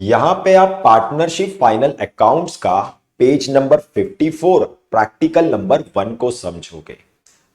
यहां पे आप पार्टनरशिप फाइनल अकाउंट्स का पेज नंबर 54 प्रैक्टिकल नंबर 1 को समझोगे।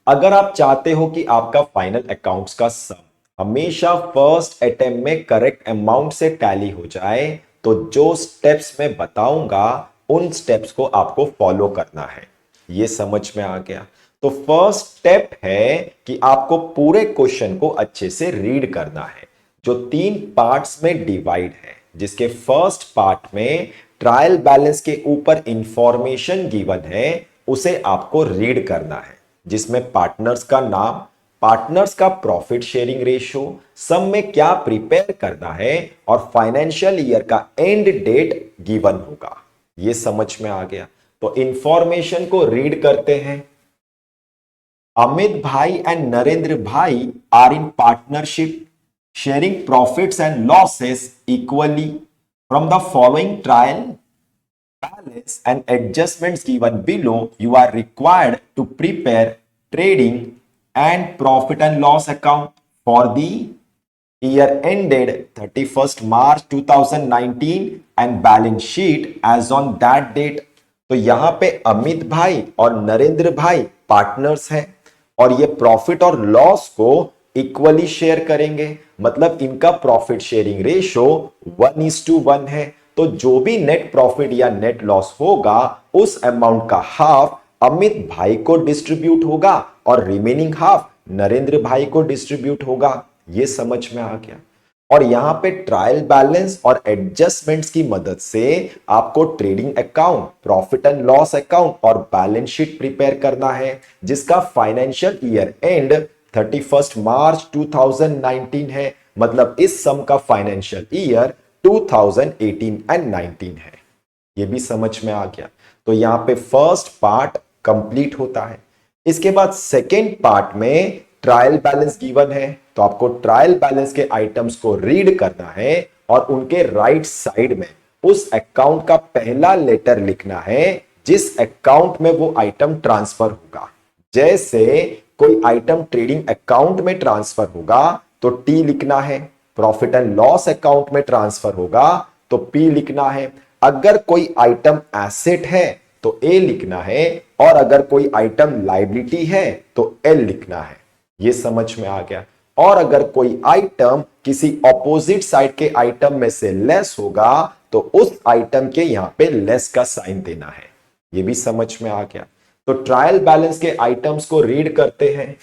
अगर आप चाहते हो कि आपका फाइनल अकाउंट्स का सम हमेशा फर्स्ट अटेम्प्ट में करेक्ट अमाउंट से टैली हो जाए, तो जो स्टेप्स मैं बताऊंगा उन स्टेप्स को आपको फॉलो करना है। ये समझ में आ गया? तो फर्स्ट स्टेप है कि आपको पूरे क्वेश्चन को अच्छे से रीड करना है, जो 3 पार्ट्स में डिवाइड है, जिसके फर्स्ट पार्ट में ट्रायल बैलेंस के ऊपर इंफॉर्मेशन गिवन है, उसे आपको रीड करना है, जिसमें पार्टनर्स का नाम, पार्टनर्स का प्रॉफिट शेयरिंग रेशियो, सम में क्या प्रिपेयर करना है और फाइनेंशियल ईयर का एंड डेट गिवन होगा। ये समझ में आ गया? तो इंफॉर्मेशन को रीड करते हैं। अमित भाई and Narendra bhai are in partnership sharing profits and losses equally. From the following trial balance and adjustments given below, you are required to prepare trading and profit and loss account for the year ended 31st March 2019 and balance sheet as on that date. तो यहां पे अमित भाई और नरेंद्र भाई partners हैं और ये profit और लॉस को इक्वली शेयर करेंगे, मतलब इनका प्रॉफिट शेयरिंग रेशो 1:1 है। तो जो भी नेट प्रॉफिट या नेट लॉस होगा उस अमाउंट का हाफ अमित भाई को डिस्ट्रीब्यूट होगा और रिमेनिंग हाफ नरेंद्र भाई को डिस्ट्रीब्यूट होगा। ये समझ में आ गया? और यहां पे ट्रायल बैलेंस और एडजस्टमेंट्स की मदद से आपको trading account, profit and loss account और बैलेंस शीट प्रिपेयर करना है, जिसका फाइनेंशियल ईयर एंड 31 मार्च 2019 है, मतलब इस सम का फाइनेंशियल ईयर 2018 एंड 19 है। ये भी समझ में आ गया? तो यहां पे फर्स्ट पार्ट कंप्लीट होता है। इसके बाद सेकेंड पार्ट में ट्रायल बैलेंस गिवन है, तो आपको ट्रायल बैलेंस के आइटम्स को रीड करना है और उनके राइट साइड में उस अकाउंट का पहला लेटर लिखना है जिस अकाउंट में वो आइटम ट्रांसफर होगा। जैसे कोई आइटम ट्रेडिंग अकाउंट में ट्रांसफर होगा तो टी लिखना है, प्रॉफिट एंड लॉस अकाउंट में ट्रांसफर होगा तो पी लिखना है, अगर कोई आइटम एसेट है तो ए लिखना है और अगर कोई आइटम लायबिलिटी है तो एल लिखना है। ये समझ में आ गया? और अगर कोई आइटम किसी ऑपोजिट साइड के आइटम में से लेस होगा तो उस आइटम के यहां पे लेस का साइन देना है। ये भी समझ में आ गया? तो ट्रायल बैलेंस के आइटम्स को रीड करते हैं।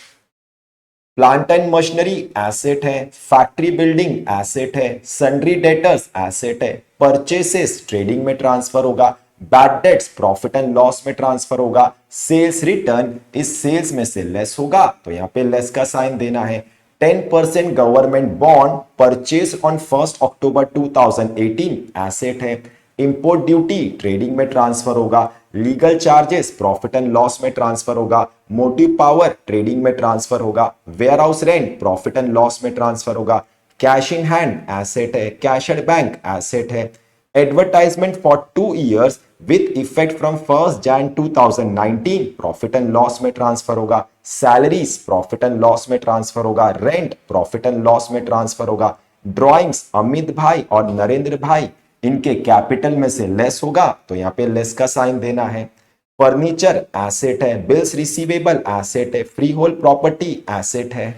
प्लांट एंड मशीनरी एसेट है, फैक्ट्री बिल्डिंग एसेट है, सन्ड्री डेटर्स एसेट है, परचेसेस ट्रेडिंग में ट्रांसफर होगा, bad debts profit and loss में ट्रांसफर होगा, सेल्स रिटर्न इस सेल्स में से लेस होगा तो यहां पे लेस का साइन देना है। 10% government bond purchase on 1 October 2018 asset है। इंपोर्ट ड्यूटी ट्रेडिंग में ट्रांसफर होगा, legal charges profit and loss में ट्रांसफर होगा, मोटिव पावर ट्रेडिंग में ट्रांसफर होगा, warehouse rent profit and loss में ट्रांसफर होगा, कैश इन हैंड एसेट है, कैश एट बैंक एसेट है, advertisement for 2 years with effect from 1 Jan 2019 profit and loss में transfer होगा, salaries profit and loss में transfer होगा, rent profit and loss में transfer होगा, ड्रॉइंग्स अमित भाई और नरेंद्र भाई इनके कैपिटल में से लेस होगा तो यहां पे लेस का साइन देना है। फर्नीचर एसेट है, बिल्स रिसीवेबल एसेट है, फ्री होल्ड प्रॉपर्टी एसेट है।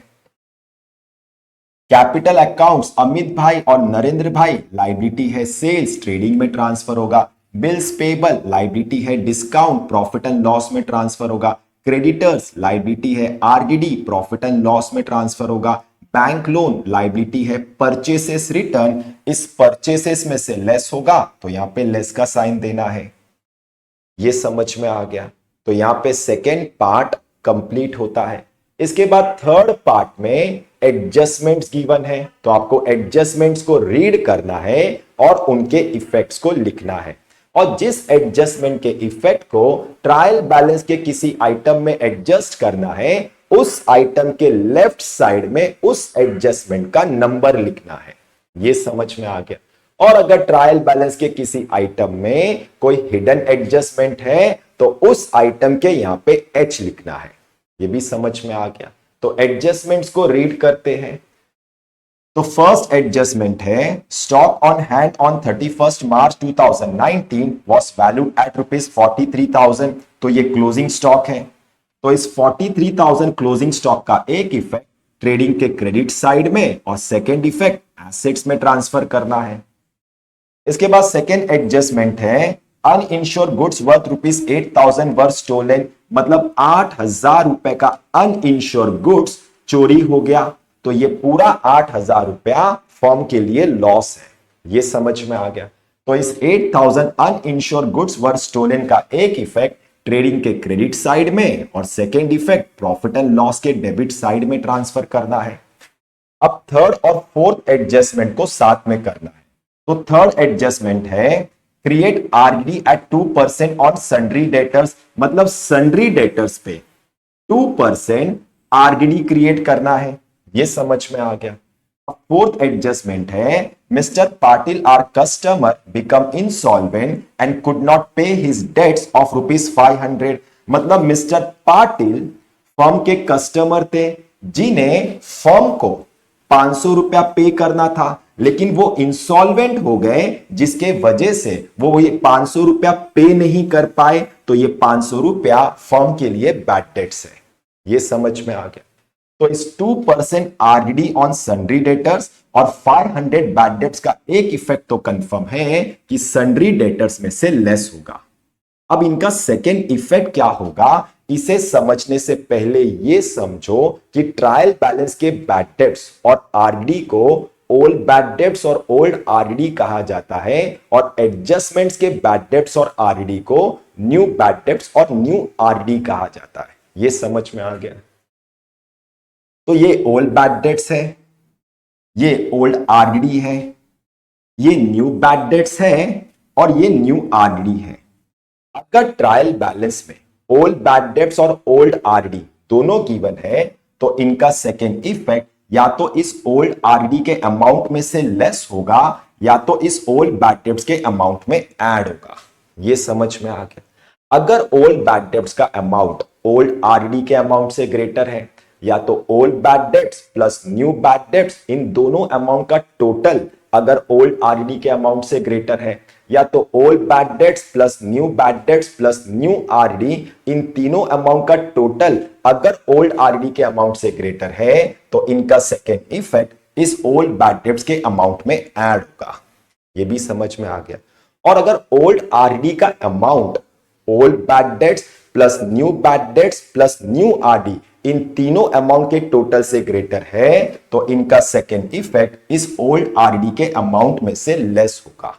कैपिटल अकाउंट्स अमित भाई और नरेंद्र भाई लाइबिलिटी है, सेल्स ट्रेडिंग में ट्रांसफर होगा, बिल्स पेबल लाइबिलिटी है, डिस्काउंट प्रॉफिट एंड लॉस में ट्रांसफर होगा, क्रेडिटर्स लाइबिलिटी है, आरडीडी प्रॉफिट एंड लॉस में ट्रांसफर होगा, बैंक लोन लाइबिलिटी है, परचेसेस रिटर्न इस परचेसेस में से लेस होगा तो यहां पे लेस का साइन देना है। ये समझ में आ गया? तो यहां पे सेकेंड पार्ट कंप्लीट होता है। इसके बाद थर्ड पार्ट में एडजस्टमेंट्स गिवन है, तो आपको एडजस्टमेंट्स को रीड करना है और उनके इफेक्ट्स को लिखना है। और जिस एडजस्टमेंट के इफेक्ट को ट्रायल बैलेंस के किसी आइटम में एडजस्ट करना है, उस आइटम के लेफ्ट साइड में उस एडजस्टमेंट का नंबर लिखना है। ये समझ में आ गया? और अगर ट्रायल बैलेंस के किसी आइटम में कोई हिडन एडजस्टमेंट है तो उस आइटम के यहां पे एच लिखना है। ये भी समझ में आ गया? तो एडजस्टमेंट्स को रीड करते हैं। तो फर्स्ट एडजस्टमेंट है stock on hand on 31 March 2019 was valued at ₹43,000। तो ये क्लोजिंग स्टॉक है। तो इस 43,000 क्लोजिंग स्टॉक का एक इफेक्ट ट्रेडिंग के क्रेडिट साइड में और सेकेंड इफेक्ट एसेट्स में ट्रांसफर करना है। इसके बाद सेकेंड एडजस्टमेंट है अनइंश्योर्ड गुड्स वर्थ ₹8,000 वर स्टोलन, मतलब 8,000 रुपए का अनइंश्योर्ड गुड्स चोरी हो गया। तो ये पूरा 8,000 रुपया फर्म के लिए लॉस है। ये समझ में आ गया। तो इस 8,000 अनइंश्योर्ड गुड्स वर स्टोलन का एक इफेक्ट ट्रेडिंग के क्रेडिट साइड में और second effect profit and loss के डेबिट साइड में ट्रांसफर करना है। अब थर्ड और फोर्थ एडजस्टमेंट को साथ में करना है। तो थर्ड एडजस्टमेंट है create RD at 2% on sundry debtors, मतलब सन्ड्री डेटर्स पे 2% आरडी क्रिएट करना है। ये समझ में आ गया। फोर्थ एडजस्टमेंट है mister Patil are customer become insolvent and could not pay his debts of ₹500, मतलब मिस्टर पाटिल फर्म के कस्टमर थे जिन्हें फर्म को 500 रुपया पे करना था, लेकिन वो इंसॉल्वेंट हो गए जिसके वजह से वो ये 500 रुपया पे नहीं कर पाए। तो ये 500 रुपया फर्म के लिए बैड डेट्स है। ये समझ में आ गया। तो इस 2% आरडी ऑन सन्ड्री डेटर्स और 500 बैड डेट्स का एक इफेक्ट तो कंफर्म है कि सन्ड्री डेटर्स में से लेस होगा। अब इनका सेकेंड इफेक्ट क्या होगा, इसे समझने से पहले यह समझो कि ट्रायल बैलेंस के बैड डेट्स और आरडी को ओल्ड बैड डेट्स और ओल्ड आरडी कहा जाता है और एडजस्टमेंट्स के बैड डेट्स और आरडी को न्यू बैड डेट्स और न्यू आरडी कहा जाता है। यह समझ में आ गया। तो ये ओल्ड बैड डेट्स है, ये ओल्ड आरडी है, ये न्यू बैड डेट्स है और ये न्यू आरडी है। अगर ट्रायल बैलेंस में ओल्ड बैड डेट्स और ओल्ड आरडी दोनों गिवन है तो इनका सेकेंड इफेक्ट या तो इस ओल्ड आरडी के अमाउंट में से लेस होगा या तो इस ओल्ड बैड डेट्स के अमाउंट में ऐड होगा। ये समझ में आ गया। अगर ओल्ड बैड डेट्स का अमाउंट ओल्ड आरडी के अमाउंट से ग्रेटर है या तो old bad debts plus new bad debts, इन दोनों अमाउंट का टोटल अगर ओल्ड आरडी के अमाउंट से ग्रेटर है या तो old bad debts plus new bad debts plus new RD, इन तीनों अमाउंट का टोटल अगर ओल्ड आरडी के अमाउंट से ग्रेटर है तो इनका सेकेंड इफेक्ट इस ओल्ड बैड डेट्स के अमाउंट में ऐड होगा। ये भी समझ में आ गया। और अगर ओल्ड आरडी का amount old bad debts plus new bad debts plus new RD, इन तीनों अमाउंट के टोटल से ग्रेटर है तो इनका सेकेंड इफेक्ट इस ओल्ड आरडी के अमाउंट में से लेस होगा।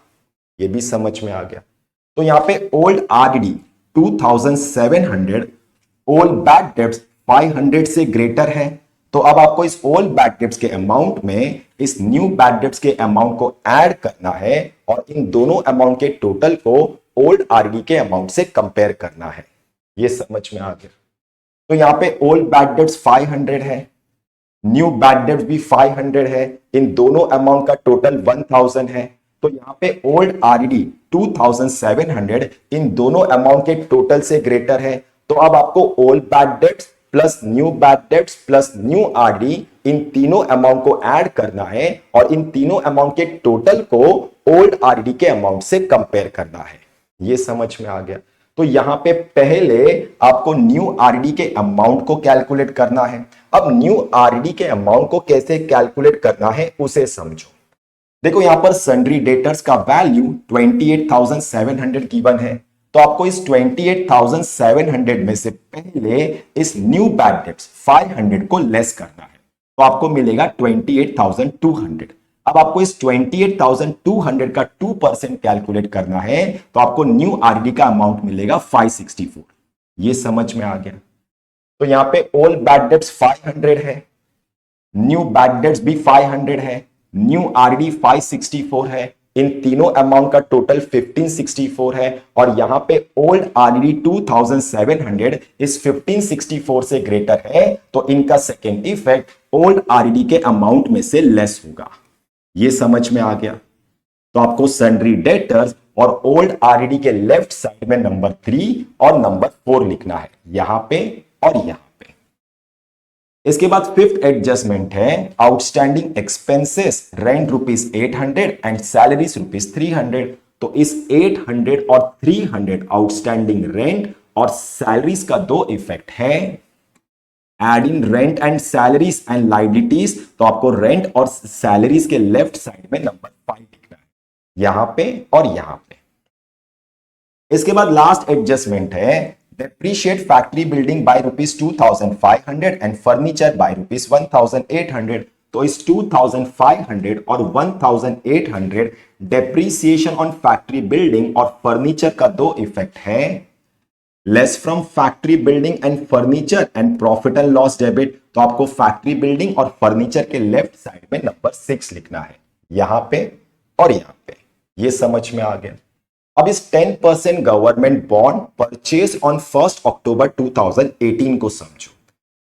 ये भी समझ में आ गया। तो यहां पे old RD 2700, old bad dates 500 से ग्रेटर है। तो अब आपको इस ओल्ड बैड डेट्स के अमाउंट में इस न्यू बैड डेट्स के अमाउंट को ऐड करना है और इन दोनों अमाउंट के टोटल को ओल्ड आरडी के अमाउंट से कंपेयर करना है। ये समझ में आ गया। तो यहां पे ओल्ड बैड डेट्स 500 है, न्यू बैड डेट्स भी 500 है, इन दोनों अमाउंट का टोटल 1000 है। तो यहां पे ओल्ड आरडी 2700 इन दोनों अमाउंट के टोटल से ग्रेटर है। तो अब आपको old bad debts plus new bad debts plus new RD, इन तीनों अमाउंट को ऐड करना है और इन तीनों अमाउंट के टोटल को ओल्ड आरडी के अमाउंट से कंपेयर करना है। ये समझ में आ गया। तो यहां पे पहले आपको न्यू आरडी के अमाउंट को कैलकुलेट करना है। अब न्यू आरडी के अमाउंट को कैसे कैलकुलेट करना है उसे समझो। देखो यहां पर सन्ड्री डेटर्स का वैल्यू 28,700 गिवन है। तो आपको इस 28,700 में से पहले इस न्यू बैड डेट्स 500 को लेस करना है। तो आपको मिलेगा 28,200। अब आपको इस 28,200 का 2% कैलकुलेट करना है तो आपको न्यू आरडी का अमाउंट मिलेगा 564। ये समझ में आ गया। तो यहां पे ओल्ड बैड डेट्स 500 है, न्यू बैड डेट्स भी 500 है, न्यू आरडी 564 है, इन तीनों अमाउंट का टोटल 1564 है और यहां पे ओल्ड आरडी 2700 इस 1564 से ग्रेटर है तो इनका सेकेंड इफेक्ट ओल्ड आरडी के अमाउंट में से लेस होगा। ये समझ में आ गया। तो आपको सन्ड्री डेटर्स और ओल्ड आरडी के लेफ्ट साइड में नंबर 3 और नंबर 4 लिखना है, यहां पे और यहां इसके बाद फिफ्थ एडजस्टमेंट है outstanding expenses, rent ₹800 and salaries ₹300। तो इस 800 और 300 आउटस्टैंडिंग रेंट और सैलरीज का दो इफेक्ट है। Add in rent and salaries and liabilities, तो आपको रेंट और सैलरीज के लेफ्ट साइड में नंबर 5 लिखना है, यहां पे और यहां पे। इसके बाद लास्ट एडजस्टमेंट है depreciate factory building by ₹2,500 and furniture by ₹1,800। तो इस 2,500 और 1,800 डेप्रीसिएशन ऑन फैक्ट्री बिल्डिंग और फर्नीचर का दो इफेक्ट है। Less from factory building and furniture and profit and loss debit, तो आपको फैक्ट्री बिल्डिंग और फर्नीचर के लेफ्ट साइड में नंबर 6 लिखना है, यहां पे और यहां पे। ये समझ में आ गया। अब इस 10% government bond purchase on 1 October 2018 को समझो।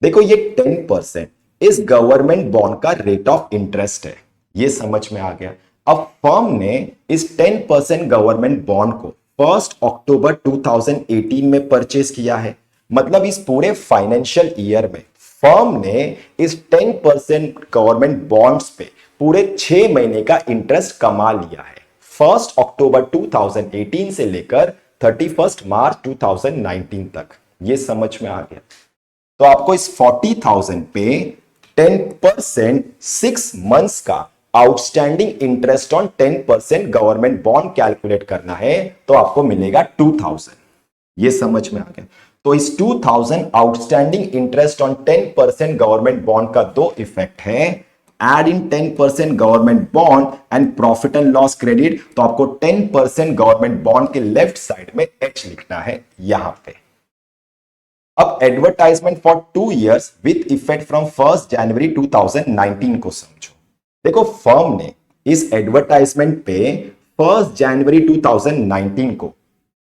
देखो ये 10% इस गवर्नमेंट बॉन्ड का रेट ऑफ इंटरेस्ट है, ये समझ में आ गया। अब फर्म ने इस 10% गवर्नमेंट बॉन्ड को 1 अक्टूबर 2018 में परचेज किया है, मतलब इस पूरे फाइनेंशियल ईयर में फर्म ने इस 10% गवर्नमेंट बॉन्ड्स पे पूरे 6 महीने का इंटरेस्ट कमा लिया है। 1 अक्टूबर 2018 से लेकर 31 मार्च 2019 तक। ये समझ में आ गया। तो आपको इस 40,000 पे 10% 6 मंथ्स का outstanding interest on 10% government bond calculate करना है, तो आपको मिलेगा 2,000। ये समझ में आ गया। तो इस 2,000 outstanding interest on 10% government bond का दो इफेक्ट है। Add in 10% government bond and profit and loss credit, तो आपको 10% गवर्नमेंट बॉन्ड के लेफ्ट साइड में एच लिखना है यहां पे। अब advertisement for 2 years with effect from 1 January 2019 को समझो। देखो फर्म ने इस एडवर्टाइजमेंट पे 1 जनवरी 2019 को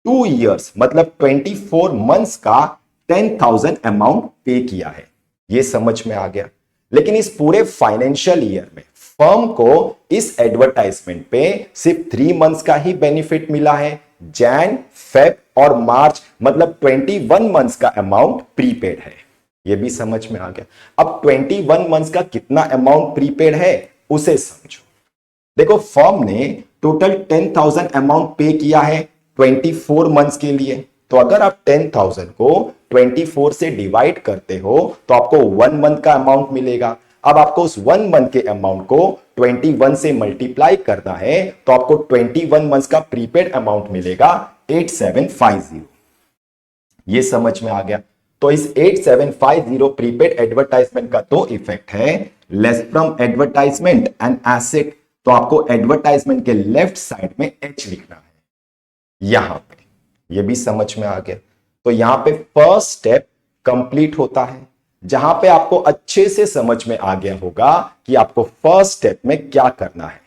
2 years मतलब 24 मंथ्स का 10,000 अमाउंट पे किया है, ये समझ में आ गया। लेकिन इस पूरे फाइनेंशियल ईयर में फर्म को इस एडवर्टाइजमेंट पे सिर्फ 3 मंथ्स का ही बेनिफिट मिला है, जैन, फेब और मार्च मतलब 21 मंथ्स का अमाउंट प्रीपेड है, ये भी समझ में आ गया। अब 21 मंथ्स का कितना अमाउंट प्रीपेड है उसे समझो। देखो फर्म ने टोटल 10,000 अमाउंट पे किया है 24 मंथ्स के लिए, तो अगर आप 10,000 को 24 से डिवाइड करते हो तो आपको 1 मंथ का अमाउंट मिलेगा। अब आपको उस 1 मंथ के अमाउंट को 21 से मल्टीप्लाई करना है, तो आपको 21 मंथ्स का प्रीपेड अमाउंट मिलेगा 8750। ये समझ में आ गया। तो इस 8750 प्रीपेड एडवर्टाइजमेंट का दो इफेक्ट है। Less from advertisement and asset, तो आपको एडवर्टाइजमेंट के लेफ्ट साइड में एच लिखना है यहां पे, ये भी समझ में आ गया। तो यहां पे फर्स्ट स्टेप कंप्लीट होता है, जहां पे आपको अच्छे से समझ में आ गया होगा कि आपको फर्स्ट स्टेप में क्या करना है।